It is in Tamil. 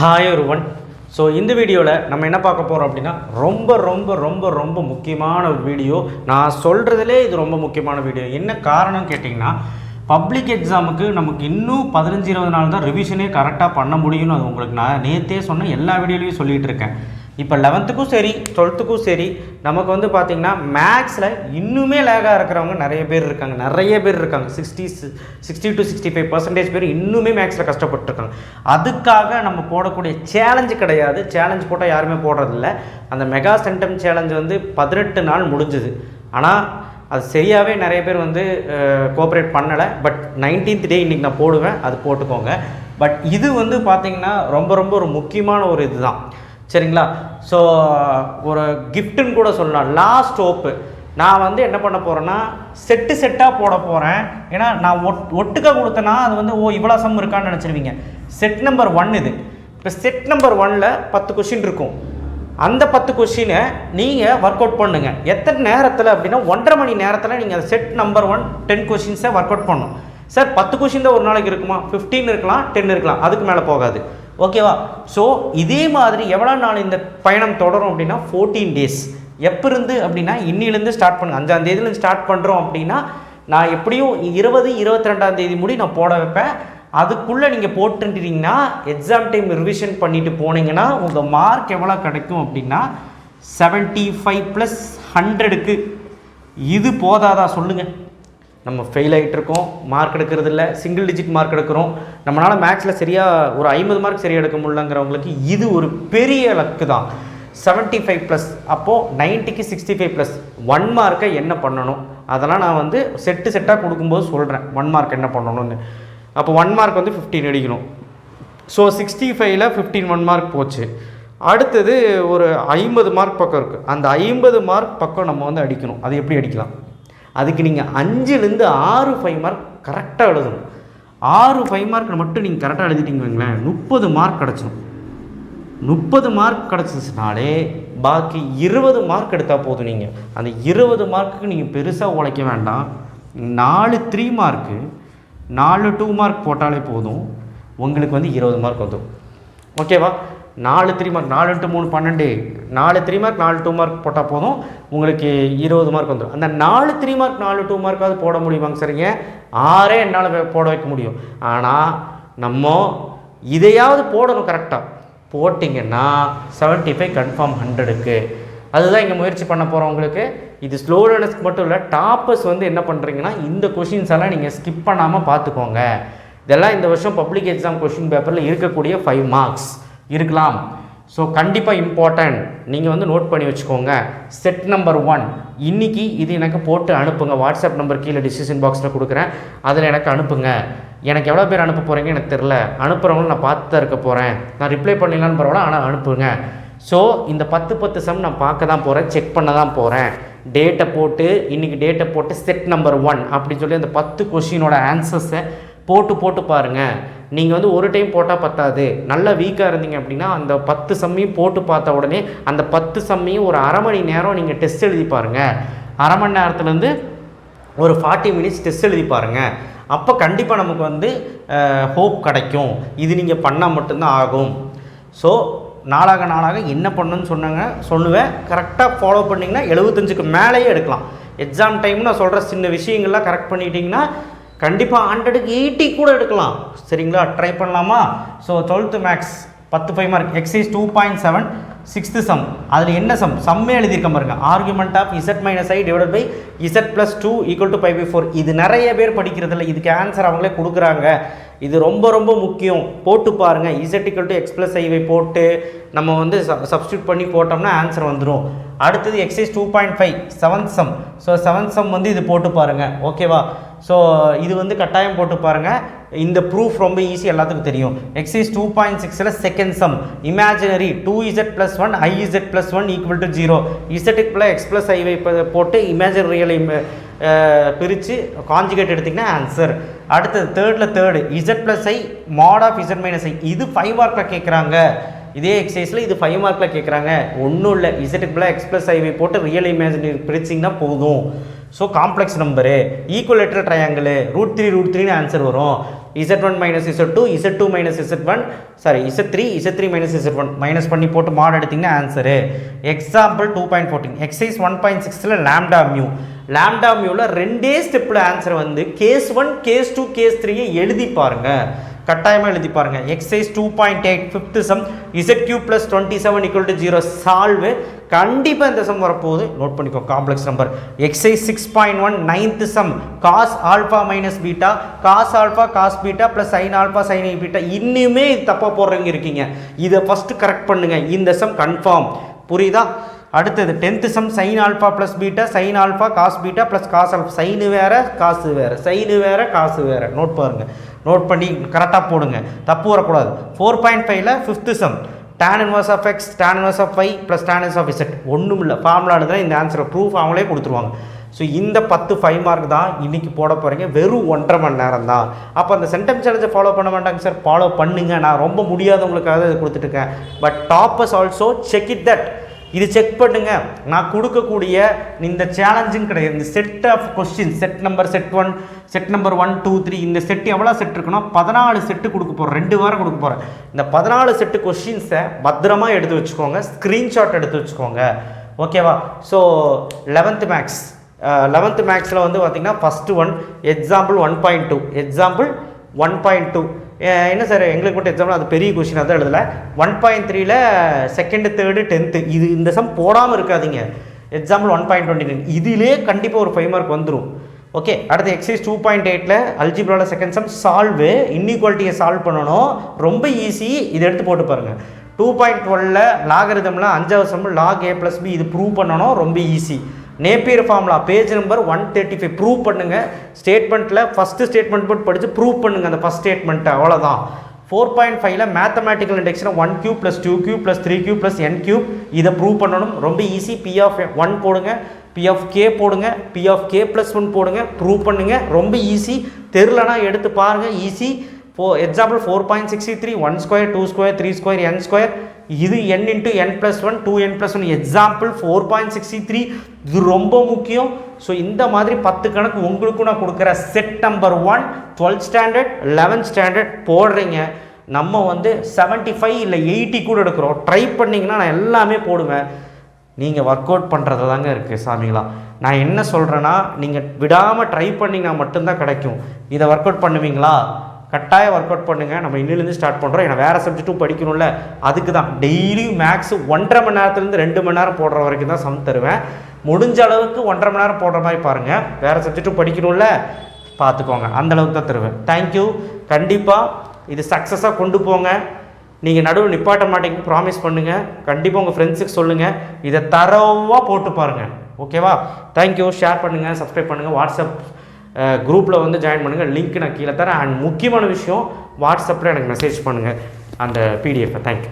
ஹாய் ஒருவன். ஸோ இந்த வீடியோவில் நம்ம என்ன பார்க்க போகிறோம் அப்படின்னா ரொம்ப ரொம்ப ரொம்ப ரொம்ப முக்கியமான ஒரு வீடியோ. நான் சொல்கிறதுலே இது ரொம்ப முக்கியமான வீடியோ. என்ன காரணம் கேட்டிங்கன்னா, பப்ளிக் எக்ஸாமுக்கு நமக்கு இன்னும் 15-20 நாள் தான் ரிவிஷனே கரெக்டாக பண்ண முடியும்னு அது உங்களுக்கு நான் நேற்றே சொன்னேன், எல்லா வீடியோலையும் சொல்லிகிட்டு இருக்கேன். இப்போ 11க்கும் சரி 12க்கும் சரி நமக்கு வந்து பார்த்திங்கன்னா மேக்ஸில் இன்னுமே லேகாக இருக்கிறவங்க நிறைய பேர் இருக்காங்க. 60 to 65% பேர் இன்னுமே மேக்ஸில் கஷ்டப்பட்டுருக்காங்க. அதுக்காக நம்ம போடக்கூடிய சேலஞ்சு கிடையாது. சேலஞ்ச் போட்டால் யாருமே போடுறதில்ல. அந்த மெகா சென்டம் சேலஞ்சு வந்து 18 நாள் முடிஞ்சுது. ஆனால் அது சரியாகவே நிறைய பேர் வந்து கோஆப்ரேட் பண்ணலை. பட் 19th டே இன்றைக்கி நான் போடுவேன், அது போட்டுக்கோங்க. பட் இது வந்து பார்த்திங்கன்னா ரொம்ப ரொம்ப ஒரு முக்கியமான ஒரு இது தான், சரிங்களா? ஸோ ஒரு கிஃப்ட்டுன்னு கூட சொல்லலாம், லாஸ்ட் ஹோப்பு. நான் வந்து என்ன பண்ண போகிறேன்னா செட்டாக போட போகிறேன். ஏன்னா நான் ஒட்டுக்காக கொடுத்தேன்னா அது வந்து இவ்வளோ சம் இருக்கான்னு நினச்சிருவீங்க. செட் நம்பர் 1 இது. இப்போ செட் நம்பர் 1ல் 10 கொஷின் இருக்கும். அந்த 10 கொஷினை நீங்கள் ஒர்க் அவுட் பண்ணுங்கள். எத்தனை நேரத்தில் அப்படின்னா 1.5 மணி நேரத்தில் நீங்கள் செட் நம்பர் 1 10 கொஷின்ஸை ஒர்க் அவுட் பண்ணணும். சார் 10 கொஷின் தான் ஒரு நாளைக்கு இருக்குமா? 15 இருக்கலாம், 10 இருக்கலாம், அதுக்கு மேலே போகாது. ஓகேவா? ஸோ இதே மாதிரி எவ்வளோ நாள் இந்த பயணம் தொடரும் அப்படின்னா 14 டேஸ். எப்போ இருந்து அப்படின்னா இன்னிலேருந்து ஸ்டார்ட் பண்ணுங்க. 5ஆம் தேதியிலேருந்து ஸ்டார்ட் பண்ணுறோம் அப்படின்னா நான் எப்படியும் 20-22ஆம் தேதி முடி நான் போட வைப்பேன். அதுக்குள்ளே நீங்கள் போட்டுட்டீங்கன்னா எக்ஸாம் டைம் ரிவிஷன் பண்ணிவிட்டு போனீங்கன்னா உங்கள் மார்க் எவ்வளோ கிடைக்கும் அப்படின்னா 75+100க்கு. இது போதாதா சொல்லுங்கள்? நம்ம ஃபெயில் ஆகிட்டுருக்கோம், மார்க் எடுக்கிறது இல்லை, சிங்கிள் டிஜிட் மார்க் எடுக்கிறோம். நம்மளால் மேக்ஸில் சரியாக ஒரு 50 மார்க் சரியாக எடுக்க முடியலங்கிறவங்களுக்கு இது ஒரு பெரிய லக்கு தான். 75+. அப்போது 90க்கு 65+. 1 மார்க்கை என்ன பண்ணணும் அதெல்லாம் நான் வந்து செட்டாக கொடுக்கும்போது சொல்கிறேன். 1 மார்க் என்ன பண்ணணும்னு. அப்போ 1 மார்க் வந்து 15 அடிக்கணும். ஸோ 65ல் 15 1 மார்க் போச்சு. அடுத்தது ஒரு 50 மார்க் பக்கம் இருக்குது. அந்த 50 மார்க் பக்கம் நம்ம வந்து அடிக்கணும். அது எப்படி அடிக்கலாம்? அதுக்கு நீங்கள் 5லேருந்து 6 5 மார்க் கரெக்டாக எழுதணும். 6 5 மார்க் மட்டும் நீங்கள் கரெக்டாக எழுதிட்டீங்க வைங்களேன், 30 மார்க் கிடச்சிடும். 30 மார்க் கிடச்சிச்சுனாலே பாக்கி 20 மார்க் எடுத்தால் போதும். நீங்கள் அந்த 20 மார்க்குக்கு நீங்கள் பெருசாக உழைக்க வேண்டாம். 4 3 மார்க்கு 4 2 மார்க் போட்டாலே போதும், உங்களுக்கு வந்து 20 மார்க் வந்துடும். ஓகேவா? 4 3 மார்க் 4 × 3 12, 4 3 மார்க் 4 2 மார்க் போட்டால் போதும், உங்களுக்கு 20 மார்க் வந்துடும். அந்த 4 3 மார்க் 4 2 மார்க்காவது போட முடியுமாங்க? சரிங்க, 6 என்னால் போட வைக்க முடியும். ஆனால் நம்ம இதையாவது போடணும். கரெக்டாக போட்டிங்கன்னா 75 கன்ஃபார்ம் 100க்கு. அதுதான் இங்கே முயற்சி பண்ண போகிறோம் உங்களுக்கு. இது ஸ்லோ லேர்னர்ஸ்க்கு மட்டும் இல்லை, டாப்பர்ஸ் வந்து என்ன பண்ணுறீங்கன்னா இந்த கொஷின்ஸ் எல்லாம் நீங்கள் ஸ்கிப் பண்ணாமல் பார்த்துக்கோங்க. இதெல்லாம் இந்த வருஷம் பப்ளிக் எக்ஸாம் கொஷின் பேப்பரில் இருக்கக்கூடிய 5 மார்க்ஸ் இருக்கலாம். ஸோ கண்டிப்பாக இம்பார்ட்டன்ட், நீங்கள் வந்து நோட் பண்ணி வச்சுக்கோங்க. செட் நம்பர் 1 இன்றைக்கி இது எனக்கு போட்டு அனுப்புங்க. வாட்ஸ்அப் நம்பர் கீழே டிஸ்கிரிப்ஷன் பாக்ஸில் கொடுக்குறேன், அதில் எனக்கு அனுப்புங்க. எனக்கு எவ்வளோ பேர் அனுப்ப போகிறீங்க எனக்கு தெரில. அனுப்புகிறவங்களும் நான் பார்த்து தான் இருக்க போகிறேன். நான் ரிப்ளை பண்ணிடலான்னு பரவாயில்ல, ஆனால் அனுப்புங்க. ஸோ இந்த 10 சம் நான் பார்க்க தான் போகிறேன், செக் பண்ண தான் போகிறேன். டேட்டை போட்டு இன்றைக்கி டேட்டை போட்டு செட் நம்பர் 1 அப்படின்னு சொல்லி அந்த 10 கொஷினோட ஆன்சர்ஸை போட்டு பாருங்கள். நீங்கள் வந்து ஒரு டைம் போட்டால் பத்தாது. நல்லா வீக்காக இருந்தீங்க அப்படின்னா அந்த 10 சம்மையும் போட்டு பார்த்த உடனே அந்த 10 சம்மையும் ஒரு அரை மணி நேரம் நீங்கள் டெஸ்ட் எழுதி பாருங்கள். அரை மணி நேரத்துலேருந்து ஒரு 40 மினிட்ஸ் டெஸ்ட் எழுதி பாருங்கள். அப்போ கண்டிப்பாக நமக்கு வந்து ஹோப் கிடைக்கும். இது நீங்கள் பண்ணால் மட்டும்தான் ஆகும். ஸோ நாளாக என்ன பண்ணணும்னு சொல்லுவேன். கரெக்டாக ஃபாலோ பண்ணிங்கன்னா 75க்கு மேலேயே எடுக்கலாம். எக்ஸாம் டைம் நான் சொல்கிற சின்ன விஷயங்கள்லாம் கரெக்ட் பண்ணிட்டீங்கன்னா கண்டிப்பாக 100க்கு 80 கூட எடுக்கலாம். சரிங்களா? ட்ரை பண்ணலாமா? So 12th maths 10 5 mark exercise 2.7 6th sum. அதில் என்ன சம்மே எழுதியிருக்க பாருங்க. Argument of z - i divided by z + 2 = π/4. இது நிறைய பேர் படிக்கிறதில்ல. இதுக்கு ஆன்சர் அவங்களே கொடுக்குறாங்க. இது ரொம்ப ரொம்ப முக்கியம். போட்டு பாருங்கள். z = x + i போட்டு நம்ம வந்து சப்ஸ்டியூட் பண்ணி போட்டோம்னா ஆன்சர் வந்துடும். அடுத்தது exercise 2.5 7th some. So 7th some வந்து இது போட்டு பாருங்கள். ஓகேவா? ஸோ இது வந்து கட்டாயம் போட்டு பாருங்கள். இந்த ப்ரூஃப் ரொம்ப ஈஸி, எல்லாத்துக்கும் தெரியும். எக்ஸைஸ் 2.6ல் second sum. Imaginary 2z + 1 iz + 1 = 0. z x + i போட்டு இமேஜினரி ரியலை பிரித்து காஞ்சுகேட் எடுத்திங்கன்னா ஆன்சர். அடுத்தது third z + i mod of z - i. இது 5 மார்க்கில் கேட்குறாங்க. இதே எக்ஸசைஸில் இது 5 மார்க்கில் கேட்குறாங்க. ஒன்றும் இல்லை, z x + i போட்டு ரியல் இமேஜினரி பிரிச்சிங்கன்னா போதும். So complex number equilateral triangle √3 √3ன்னு ஆன்சர் வரும். Z1 minus Z2, Z2 minus Z1, sorry Z3 minus Z1 minus பண்ணி போட்டு மாட் எடுத்திங்கன்னா ஆன்சரு. எக்ஸாம்பிள் 2.14 எக்ஸைஸ் 1.6ல் லாம்டா மியூவில் ரெண்டே ஸ்டெப்பில் ஆன்சர் வந்து கேஸ் 1 கேஸ் 2 கேஸ் 3 எழுதி பாருங்கள், கட்டாயமாக எழுதி பாருங்கள். Exercise 2.8 fifth sum Z³ + 27 = 0 solve. கண்டிப்பாக இந்த சம் வரப்போகுது, நோட் பண்ணிக்கோ. Complex number. Exercise 6.1 9th sum cos alpha minus beta cos alpha cos beta plus sin alpha sin beta. இன்னுமே இது தப்பாக போடுறவங்க இருக்கீங்க, இதை ஃபஸ்ட்டு கரெக்ட் பண்ணுங்கள். இந்த சம் கன்ஃபார்ம், புரியுதா? அடுத்தது 10th sum sin alpha plus beta sin alpha cos beta plus cos alpha. Sin வேறு காசு வேறு, சைனு வேறு காசு வேறு. நோட் பாருங்கள், நோட் பண்ணி கரெக்டாக போடுங்க, தப்பு வரக்கூடாது. 4.5ல் 5th sum tan inverse of x tan inverse of y + tan inverse of z. ஒன்றும் இல்லை, ஃபார்முலா எழுதுனா இந்த ஆன்சரை ப்ரூஃப் அவங்களே கொடுத்துருவாங்க. ஸோ இந்த 10 5 மார்க் தான் இன்றைக்கி போட போகிறீங்க, வெறும் 1.5 மணி நேரம் தான். அப்போ அந்த சென்டென்ஸ் சேலஞ்சை ஃபாலோ பண்ண மாட்டாங்க சார், ஃபாலோ பண்ணுங்க. நான் ரொம்ப முடியாதவங்களுக்காக இது கொடுத்துட்ருக்கேன். But toppers also check it that, இது செக் பண்ணுங்க. நான் கொடுக்கக்கூடிய இந்த சேலஞ்சும் கிடையாது, இந்த set of question set number set 1 set number 1 2 3 இந்த செட் எவ்வளோ செட் இருக்குன்னா 14 செட்டு கொடுக்க போகிறேன், 2 வாரம் கொடுக்க போகிறேன். இந்த 14 செட்டு கொஸ்டின்ஸை பத்திரமா எடுத்து வச்சுக்கோங்க, ஸ்க்ரீன்ஷாட் எடுத்து வச்சுக்கோங்க, ஓகேவா? ஸோ 11th மேக்ஸில் வந்து பார்த்திங்கன்னா ஃபஸ்ட்டு ஒன் எக்ஸாம்பிள் 1.2 எக்ஸாம்பிள் 1.2 என்ன சார் எங்களுக்கு மட்டும் எக்ஸாம்பிள் அது பெரிய கொஸ்டின் அதான் எழுதலை. 1.3ல் செகண்டு தேர்டு 10th இது இந்த சம் போடாமல் இருக்காதிங்க. எக்ஸாம்பிள் 1.29 இதிலே கண்டிப்பாக ஒரு 5 மார்க் வந்துடும். ஓகே, அடுத்து எக்ஸைஸ் 2.8ல் அல்ஜிப்ராவில் செகண்ட் சம் சால்வு, இன்இக்வாலிட்டியை சால்வ் பண்ணணும், ரொம்ப ஈஸி. இதை எடுத்து போட்டு பாருங்கள். 2.12ல் லாகரிதமில் 5வது சம் log a + b இது ப்ரூவ் பண்ணணும், ரொம்ப easy. Napier formula page number 135 prove பண்ணுங்கள். ஸ்டேட்மெண்ட்டில் ஃபஸ்ட்டு ஸ்டேட்மெண்ட் போட்டு படித்து ப்ரூவ் பண்ணுங்கள் அந்த ஃபஸ்ட் ஸ்டேட்மெண்ட்டை, அவ்வளோதான். 4.5ல் மேத்தமேட்டிக்கல் இண்டெக்ஸில் 1³ + 2³ + 3³ + n³ இதை ப்ரூவ் பண்ணணும், ரொம்ப ஈஸி. P(1) போடுங்க, P(k) போடுங்க, P(k + 1) போடுங்க, ப்ரூவ் பண்ணுங்கள், ரொம்ப ஈஸி. தெரிலனா எடுத்து பாருங்கள், ஈஸி. எக்ஸாம்பிள் 4.63 1² 2² 3² n², இது n × n + 1 2n + 1 எக்ஸாம்பிள் 4.63 இது ரொம்ப முக்கியம். ஸோ இந்த மாதிரி 10 கணக்கு உங்களுக்கும் நான் கொடுக்குற set number 1 12th standard 11th standard போடுறீங்க. நம்ம வந்து 75 இல்லை 80 கூட எடுக்கிறோம். ட்ரை பண்ணிங்கன்னா நான் எல்லாமே போடுவேன். நீங்கள் ஒர்க் அவுட் பண்ணுறது தாங்க இருக்குது சாமிங்களா. நான் என்ன சொல்கிறேன்னா, நீங்கள் விடாமல் ட்ரை பண்ணிங்கன்னா மட்டும்தான் கிடைக்கும். இதை ஒர்க் அவுட் பண்ணுவீங்களா? கட்டாயம் ஒர்க் அவுட் பண்ணுங்கள். நம்ம இன்னிலேருந்து ஸ்டார்ட் பண்ணுறோம். ஏன்னா வேறு சப்ஜெக்ட்டும் படிக்கணும்ல, அதுக்கு தான் டெய்லியும் மேக்ஸ் 1.5 மணி நேரத்துலேருந்து 2 மணி நேரம் போடுற வரைக்கும் தான் சம் தருவேன். முடிஞ்ச அளவுக்கு 1.5 மணி நேரம் போடுற மாதிரி பாருங்கள். வேறு சப்ஜெக்ட்டும் படிக்கணும்ல, பார்த்துக்கோங்க, அந்தளவுக்கு தான் தருவேன். தேங்க்யூ. கண்டிப்பாக இது சக்ஸஸாக கொண்டு போங்க. நீங்கள் நடுவில் நிப்பாட்ட மாட்டேங்க, ப்ராமிஸ் பண்ணுங்கள். கண்டிப்பாக உங்கள் ஃப்ரெண்ட்ஸுக்கு சொல்லுங்கள், இதை தரவாக போட்டு பாருங்கள், ஓகேவா? தேங்க்யூ. ஷேர் பண்ணுங்கள், சப்ஸ்கிரைப் பண்ணுங்கள், வாட்ஸ்அப் குரூப்பில் வந்து ஜாயின் பண்ணுங்கள், லிங்க் நான் கீழே தரேன். அண்ட் முக்கியமான விஷயம், வாட்ஸ்அப்பில் எனக்கு மெசேஜ் பண்ணுங்கள் அந்த பிடிஎஃப்பை. தேங்க்யூ.